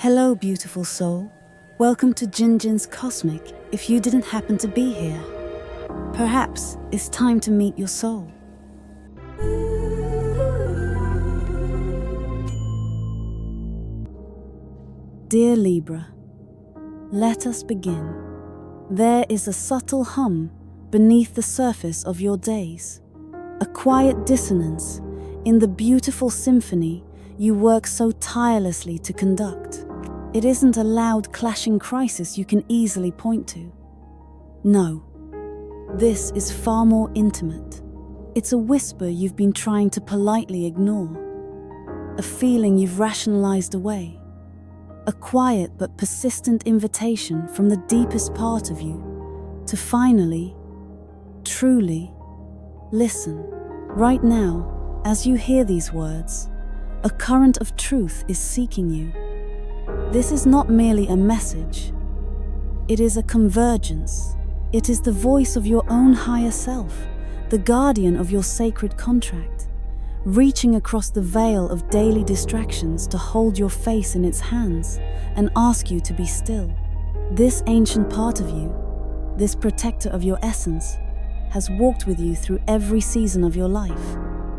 Hello, beautiful soul. Welcome to Jinjin's Cosmic. If you didn't happen to be here, perhaps it's time to meet your soul. Dear Libra, let us begin. There is a subtle hum beneath the surface of your days, a quiet dissonance in the beautiful symphony you work so tirelessly to conduct. It isn't a loud clashing crisis you can easily point to. No, this is far more intimate. It's a whisper you've been trying to politely ignore, a feeling you've rationalized away, a quiet but persistent invitation from the deepest part of you to finally, truly listen. Right now, as you hear these words, a current of truth is seeking you. This is not merely a message. It is a convergence. It is the voice of your own higher self, the guardian of your sacred contract, reaching across the veil of daily distractions to hold your face in its hands and ask you to be still. This ancient part of you, this protector of your essence, has walked with you through every season of your life.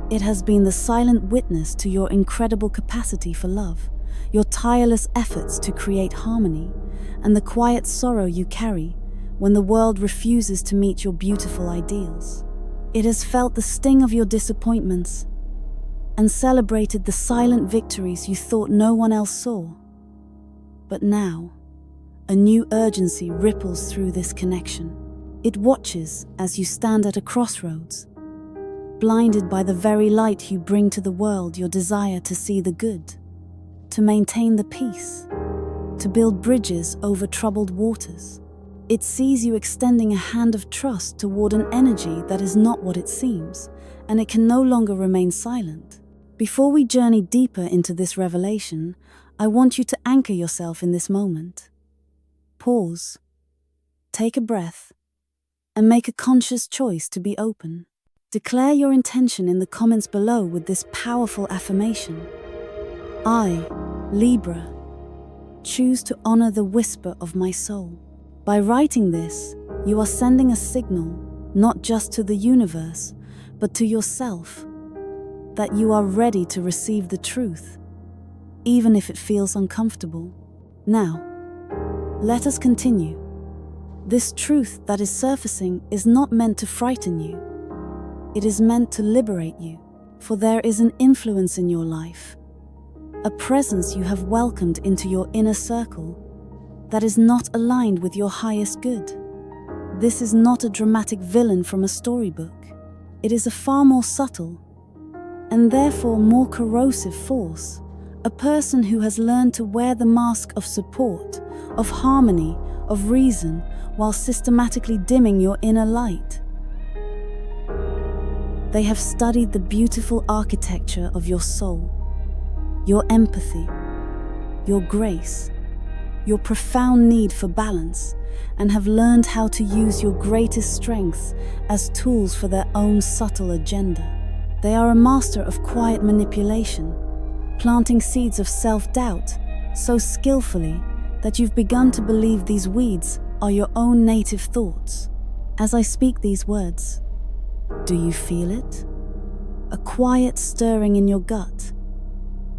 It has been the silent witness to your incredible capacity for love, your tireless efforts to create harmony, and the quiet sorrow you carry when the world refuses to meet your beautiful ideals. It has felt the sting of your disappointments and celebrated the silent victories you thought no one else saw. But now, a new urgency ripples through this connection. It watches as you stand at a crossroads, blinded by the very light you bring to the world, your desire to see the good, to maintain the peace, to build bridges over troubled waters. It sees you extending a hand of trust toward an energy that is not what it seems, and it can no longer remain silent. Before we journey deeper into this revelation, I want you to anchor yourself in this moment. Pause, take a breath, and make a conscious choice to be open. Declare your intention in the comments below with this powerful affirmation. I, Libra, choose to honor the whisper of my soul. By writing this, you are sending a signal, not just to the universe, but to yourself, that you are ready to receive the truth, even if it feels uncomfortable. Now, let us continue. This truth that is surfacing is not meant to frighten you. It is meant to liberate you, for there is an influence in your life, a presence you have welcomed into your inner circle that is not aligned with your highest good. This is not a dramatic villain from a storybook. It is a far more subtle, and therefore more corrosive force, a person who has learned to wear the mask of support, of harmony, of reason, while systematically dimming your inner light. They have studied the beautiful architecture of your soul, your empathy, your grace, your profound need for balance, and have learned how to use your greatest strengths as tools for their own subtle agenda. They are a master of quiet manipulation, planting seeds of self-doubt so skillfully that you've begun to believe these weeds are your own native thoughts. As I speak these words, do you feel it? A quiet stirring in your gut,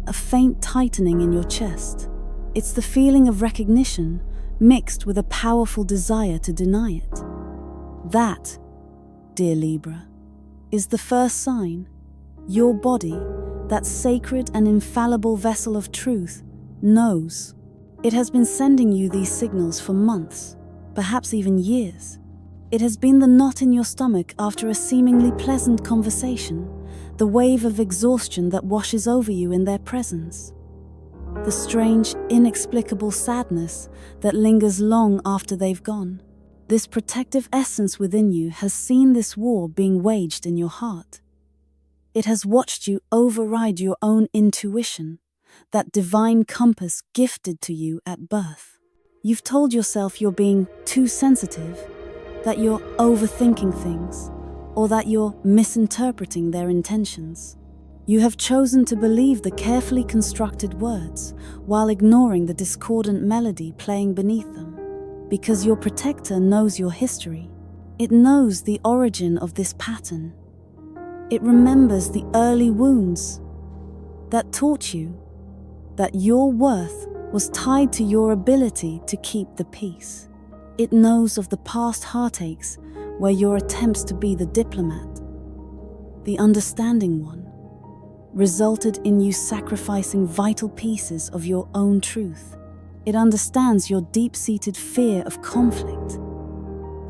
a faint tightening in your chest. It's the feeling of recognition mixed with a powerful desire to deny it. That, dear Libra, is the first sign. Your body, that sacred and infallible vessel of truth, knows. It has been sending you these signals for months, perhaps even years. It has been the knot in your stomach after a seemingly pleasant conversation, the wave of exhaustion that washes over you in their presence, the strange, inexplicable sadness that lingers long after they've gone. This protective essence within you has seen this war being waged in your heart. It has watched you override your own intuition, that divine compass gifted to you at birth. You've told yourself you're being too sensitive, that you're overthinking things, or that you're misinterpreting their intentions. You have chosen to believe the carefully constructed words while ignoring the discordant melody playing beneath them. Because your protector knows your history. It knows the origin of this pattern. It remembers the early wounds that taught you that your worth was tied to your ability to keep the peace. It knows of the past heartaches where your attempts to be the diplomat, the understanding one, resulted in you sacrificing vital pieces of your own truth. It understands your deep-seated fear of conflict,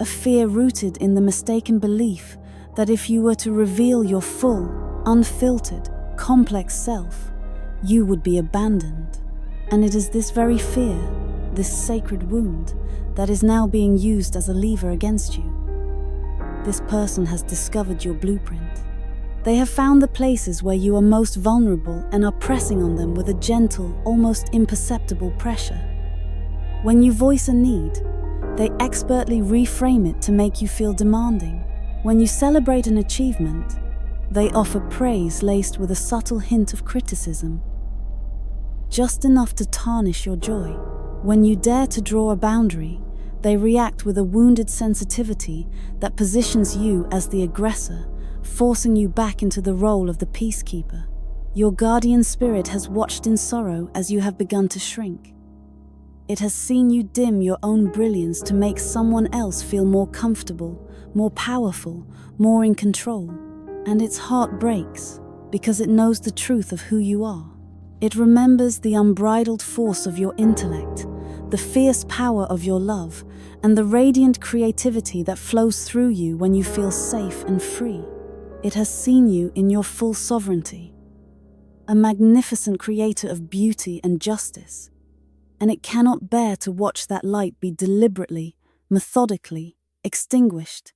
a fear rooted in the mistaken belief that if you were to reveal your full, unfiltered, complex self, you would be abandoned. And it is this very fear, this sacred wound, that is now being used as a lever against you. This person has discovered your blueprint. They have found the places where you are most vulnerable and are pressing on them with a gentle, almost imperceptible pressure. When you voice a need, they expertly reframe it to make you feel demanding. When you celebrate an achievement, they offer praise laced with a subtle hint of criticism, just enough to tarnish your joy. When you dare to draw a boundary, they react with a wounded sensitivity that positions you as the aggressor, forcing you back into the role of the peacekeeper. Your guardian spirit has watched in sorrow as you have begun to shrink. It has seen you dim your own brilliance to make someone else feel more comfortable, more powerful, more in control. And its heart breaks because it knows the truth of who you are. It remembers the unbridled force of your intellect, the fierce power of your love, and the radiant creativity that flows through you when you feel safe and free. It has seen you in your full sovereignty, a magnificent creator of beauty and justice, and it cannot bear to watch that light be deliberately, methodically extinguished.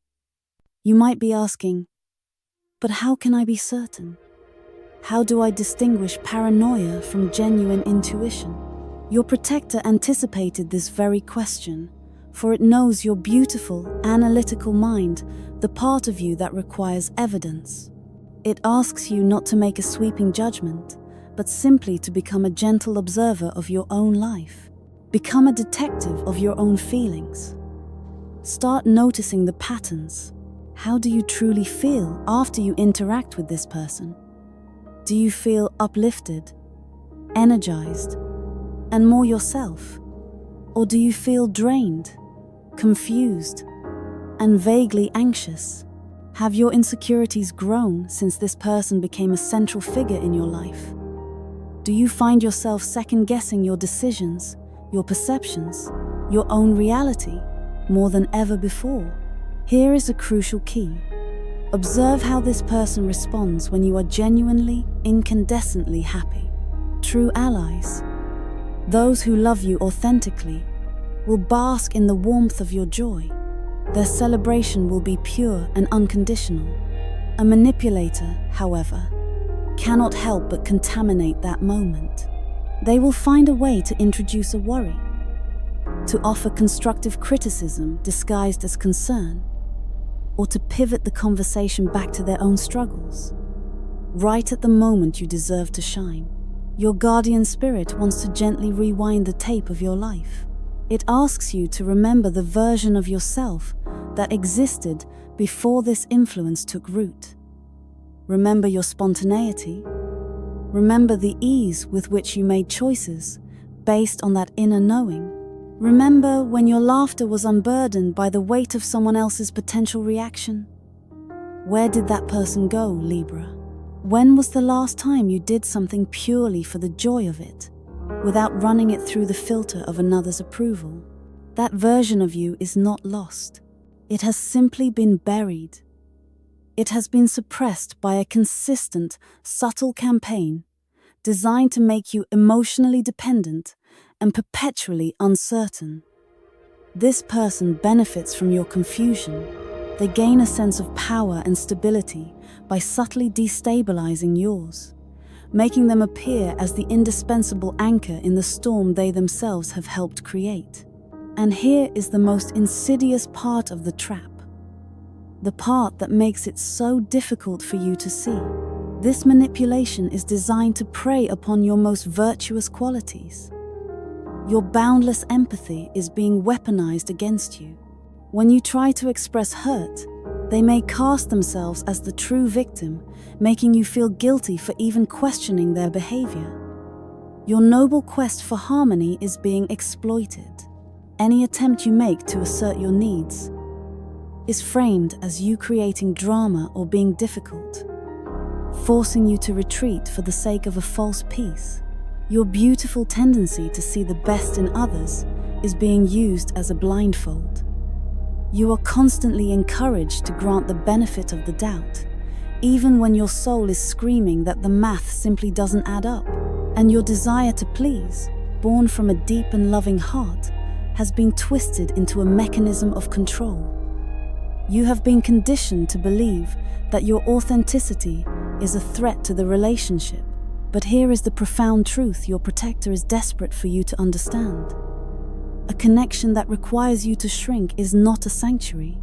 You might be asking, but how can I be certain? How do I distinguish paranoia from genuine intuition? Your protector anticipated this very question, for it knows your beautiful, analytical mind, the part of you that requires evidence. It asks you not to make a sweeping judgment, but simply to become a gentle observer of your own life. Become a detective of your own feelings. Start noticing the patterns. How do you truly feel after you interact with this person? Do you feel uplifted, energized, and more yourself? Or do you feel drained, confused, and vaguely anxious? Have your insecurities grown since this person became a central figure in your life? Do you find yourself second-guessing your decisions, your perceptions, your own reality more than ever before? Here is a crucial key. Observe how this person responds when you are genuinely, incandescently happy. True allies, those who love you authentically, will bask in the warmth of your joy. Their celebration will be pure and unconditional. A manipulator, however, cannot help but contaminate that moment. They will find a way to introduce a worry, to offer constructive criticism disguised as concern, or to pivot the conversation back to their own struggles. Right at the moment you deserve to shine, your guardian spirit wants to gently rewind the tape of your life. It asks you to remember the version of yourself that existed before this influence took root. Remember your spontaneity. Remember the ease with which you made choices based on that inner knowing. Remember when your laughter was unburdened by the weight of someone else's potential reaction. Where did that person go, Libra? When was the last time you did something purely for the joy of it, without running it through the filter of another's approval? That version of you is not lost. It has simply been buried. It has been suppressed by a consistent, subtle campaign designed to make you emotionally dependent and perpetually uncertain. This person benefits from your confusion. They gain a sense of power and stability by subtly destabilizing yours, making them appear as the indispensable anchor in the storm they themselves have helped create. And here is the most insidious part of the trap, the part that makes it so difficult for you to see. This manipulation is designed to prey upon your most virtuous qualities. Your boundless empathy is being weaponized against you. When you try to express hurt, they may cast themselves as the true victim, making you feel guilty for even questioning their behavior. Your noble quest for harmony is being exploited. Any attempt you make to assert your needs is framed as you creating drama or being difficult, forcing you to retreat for the sake of a false peace. Your beautiful tendency to see the best in others is being used as a blindfold. You are constantly encouraged to grant the benefit of the doubt, even when your soul is screaming that the math simply doesn't add up, and your desire to please, born from a deep and loving heart, has been twisted into a mechanism of control. You have been conditioned to believe that your authenticity is a threat to the relationship. But here is the profound truth your protector is desperate for you to understand. A connection that requires you to shrink is not a sanctuary.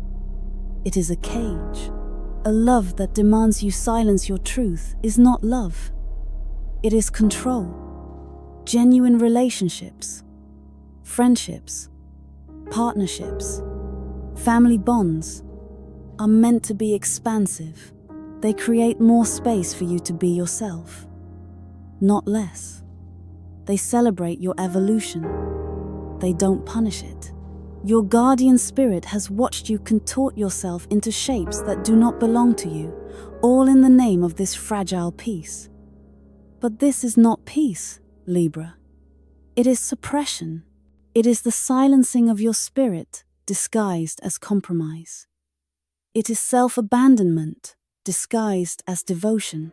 It is a cage. A love that demands you silence your truth is not love. It is control. Genuine relationships, friendships, partnerships, family bonds are meant to be expansive. They create more space for you to be yourself, not less. They celebrate your evolution. They don't punish it. Your guardian spirit has watched you contort yourself into shapes that do not belong to you, all in the name of this fragile peace. But this is not peace, Libra. It is suppression. It is the silencing of your spirit disguised as compromise. It is self-abandonment disguised as devotion.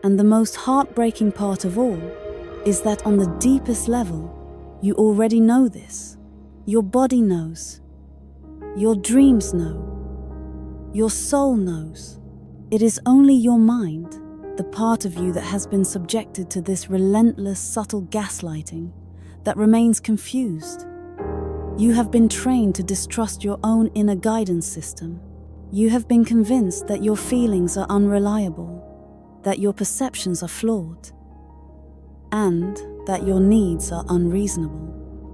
And the most heartbreaking part of all is that on the deepest level, you already know this. Your body knows. Your dreams know. Your soul knows. It is only your mind, the part of you that has been subjected to this relentless, subtle gaslighting, that remains confused. You have been trained to distrust your own inner guidance system. You have been convinced that your feelings are unreliable, that your perceptions are flawed, and that your needs are unreasonable.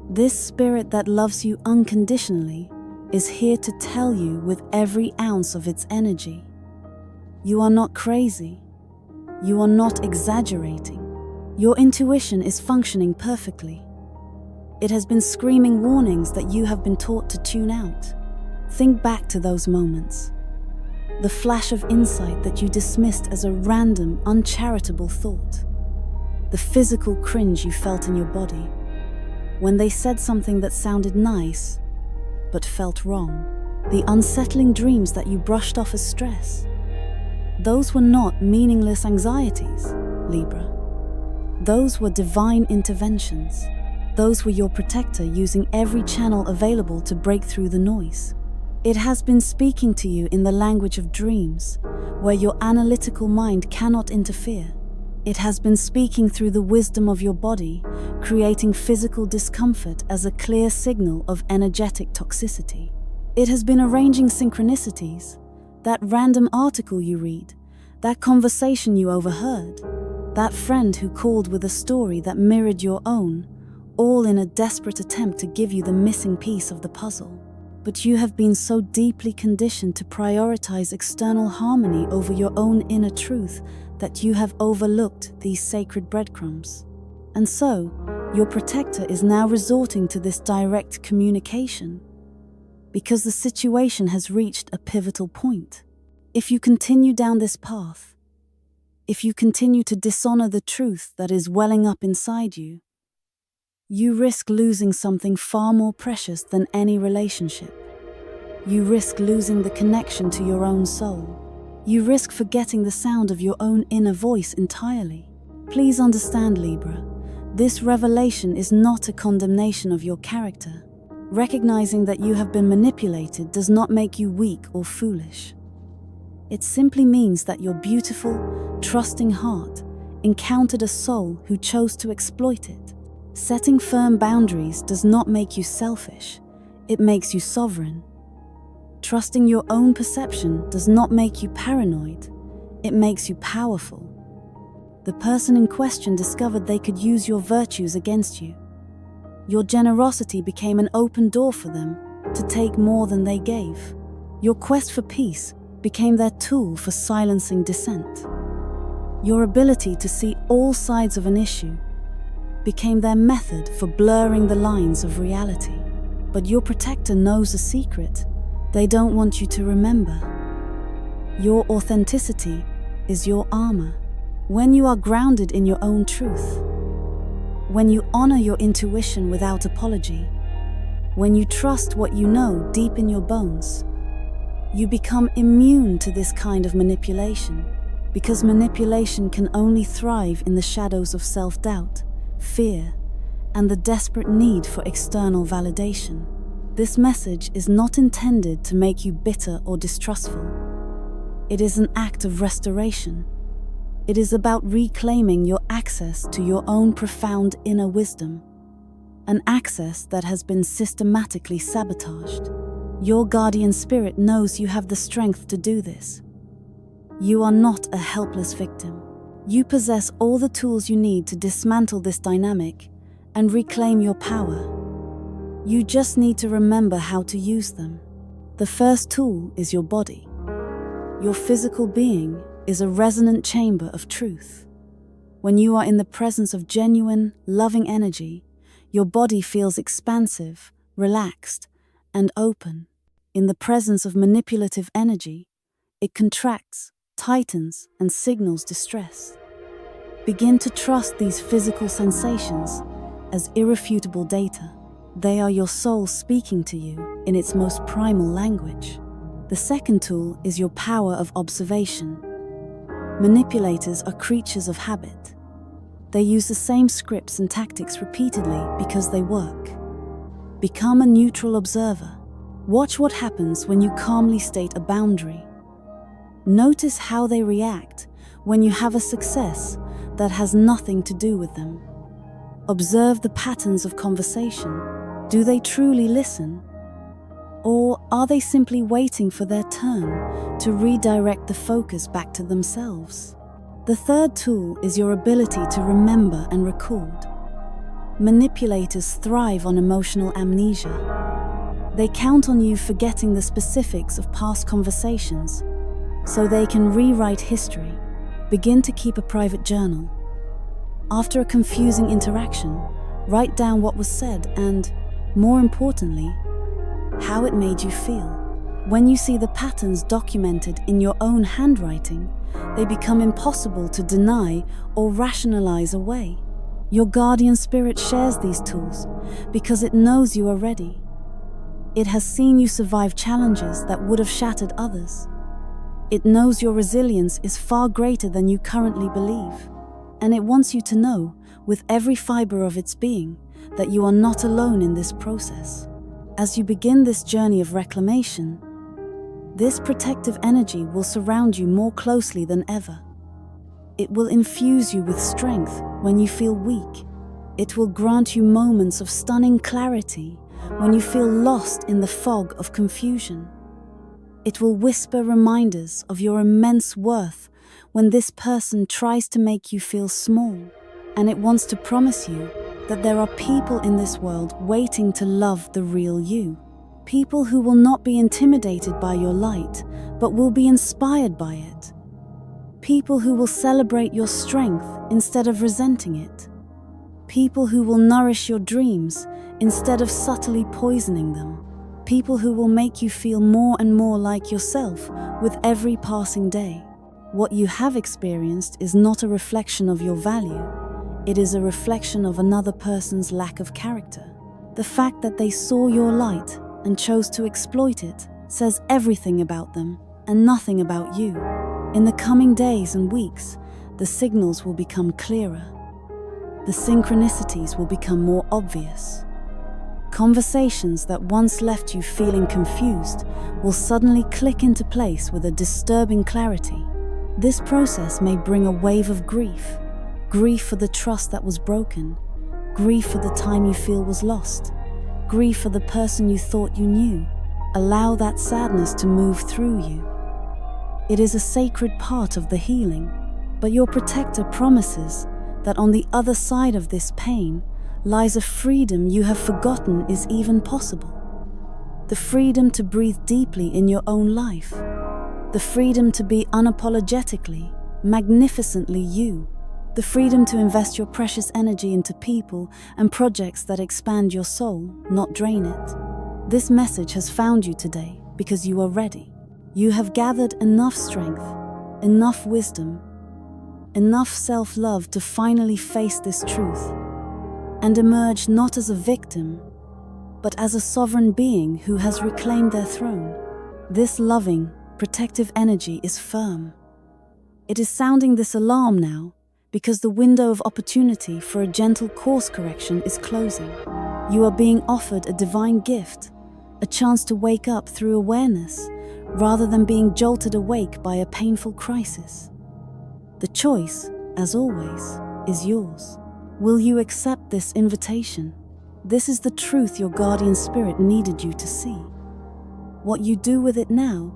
This spirit that loves you unconditionally is here to tell you with every ounce of its energy, you are not crazy. You are not exaggerating. Your intuition is functioning perfectly. It has been screaming warnings that you have been taught to tune out. Think back to those moments. The flash of insight that you dismissed as a random, uncharitable thought. The physical cringe you felt in your body when they said something that sounded nice but felt wrong. The unsettling dreams that you brushed off as stress. Those were not meaningless anxieties, Libra. Those were divine interventions. Those were your protector using every channel available to break through the noise. It has been speaking to you in the language of dreams, where your analytical mind cannot interfere. It has been speaking through the wisdom of your body, creating physical discomfort as a clear signal of energetic toxicity. It has been arranging synchronicities, that random article you read, that conversation you overheard, that friend who called with a story that mirrored your own, all in a desperate attempt to give you the missing piece of the puzzle. But you have been so deeply conditioned to prioritize external harmony over your own inner truth that you have overlooked these sacred breadcrumbs. And so, your protector is now resorting to this direct communication, because the situation has reached a pivotal point. If you continue down this path, if you continue to dishonor the truth that is welling up inside you, you risk losing something far more precious than any relationship. You risk losing the connection to your own soul. You risk forgetting the sound of your own inner voice entirely. Please understand, Libra, this revelation is not a condemnation of your character. Recognizing that you have been manipulated does not make you weak or foolish. It simply means that your beautiful, trusting heart encountered a soul who chose to exploit it. Setting firm boundaries does not make you selfish, it makes you sovereign. Trusting your own perception does not make you paranoid, it makes you powerful. The person in question discovered they could use your virtues against you. Your generosity became an open door for them to take more than they gave. Your quest for peace became their tool for silencing dissent. Your ability to see all sides of an issue became their method for blurring the lines of reality. But your protector knows a secret they don't want you to remember. Your authenticity is your armor. When you are grounded in your own truth, when you honor your intuition without apology, when you trust what you know deep in your bones, you become immune to this kind of manipulation, because manipulation can only thrive in the shadows of self-doubt, fear, and the desperate need for external validation. This message is not intended to make you bitter or distrustful. It is an act of restoration. It is about reclaiming your access to your own profound inner wisdom, an access that has been systematically sabotaged. Your guardian spirit knows you have the strength to do this. You are not a helpless victim. You possess all the tools you need to dismantle this dynamic and reclaim your power. You just need to remember how to use them. The first tool is your body. Your physical being is a resonant chamber of truth. When you are in the presence of genuine, loving energy, your body feels expansive, relaxed, and open. In the presence of manipulative energy, it contracts, tightens, and signals distress. Begin to trust these physical sensations as irrefutable data. They are your soul speaking to you in its most primal language. The second tool is your power of observation. Manipulators are creatures of habit. They use the same scripts and tactics repeatedly because they work. Become a neutral observer. Watch what happens when you calmly state a boundary. Notice how they react when you have a success that has nothing to do with them. Observe the patterns of conversation. Do they truly listen? Or are they simply waiting for their turn to redirect the focus back to themselves? The third tool is your ability to remember and record. Manipulators thrive on emotional amnesia. They count on you forgetting the specifics of past conversations so they can rewrite history. Begin to keep a private journal. After a confusing interaction, write down what was said and, more importantly, how it made you feel. When you see the patterns documented in your own handwriting, they become impossible to deny or rationalize away. Your guardian spirit shares these tools because it knows you are ready. It has seen you survive challenges that would have shattered others. It knows your resilience is far greater than you currently believe. And it wants you to know, with every fiber of its being, that you are not alone in this process. As you begin this journey of reclamation, this protective energy will surround you more closely than ever. It will infuse you with strength when you feel weak. It will grant you moments of stunning clarity when you feel lost in the fog of confusion. It will whisper reminders of your immense worth when this person tries to make you feel small. And it wants to promise you that there are people in this world waiting to love the real you. People who will not be intimidated by your light, but will be inspired by it. People who will celebrate your strength instead of resenting it. People who will nourish your dreams instead of subtly poisoning them. People who will make you feel more and more like yourself with every passing day. What you have experienced is not a reflection of your value. It is a reflection of another person's lack of character. The fact that they saw your light and chose to exploit it says everything about them and nothing about you. In the coming days and weeks, the signals will become clearer. The synchronicities will become more obvious. Conversations that once left you feeling confused will suddenly click into place with a disturbing clarity. This process may bring a wave of grief. Grief for the trust that was broken. Grief for the time you feel was lost. Grief for the person you thought you knew. Allow that sadness to move through you. It is a sacred part of the healing, But your protector promises that on the other side of this pain lies a freedom you have forgotten is even possible. The freedom to breathe deeply in your own life. The freedom to be unapologetically, magnificently you. The freedom to invest your precious energy into people and projects that expand your soul, not drain it. This message has found you today because you are ready. You have gathered enough strength, enough wisdom, enough self-love to finally face this truth and emerge not as a victim, but as a sovereign being who has reclaimed their throne. This loving, protective energy is firm. It is sounding this alarm now because the window of opportunity for a gentle course correction is closing. You are being offered a divine gift, a chance to wake up through awareness rather than being jolted awake by a painful crisis. The choice, as always, is yours. Will you accept this invitation? This is the truth your guardian spirit needed you to see. What you do with it now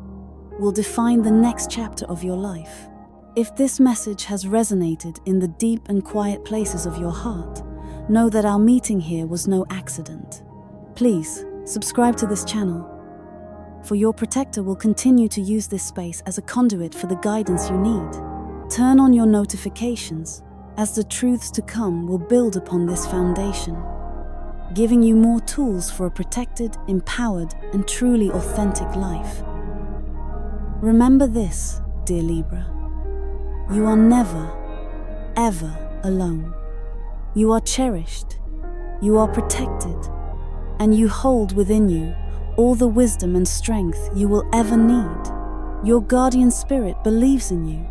will define the next chapter of your life. If this message has resonated in the deep and quiet places of your heart, know that our meeting here was no accident. Please, subscribe to this channel, for your protector will continue to use this space as a conduit for the guidance you need. Turn on your notifications, as the truths to come will build upon this foundation, giving you more tools for a protected, empowered, and truly authentic life. Remember this, dear Libra. You are never, ever alone. You are cherished, you are protected, and you hold within you all the wisdom and strength you will ever need. Your guardian spirit believes in you,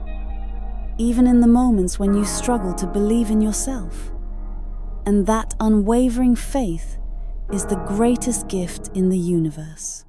even in the moments when you struggle to believe in yourself. And that unwavering faith is the greatest gift in the universe.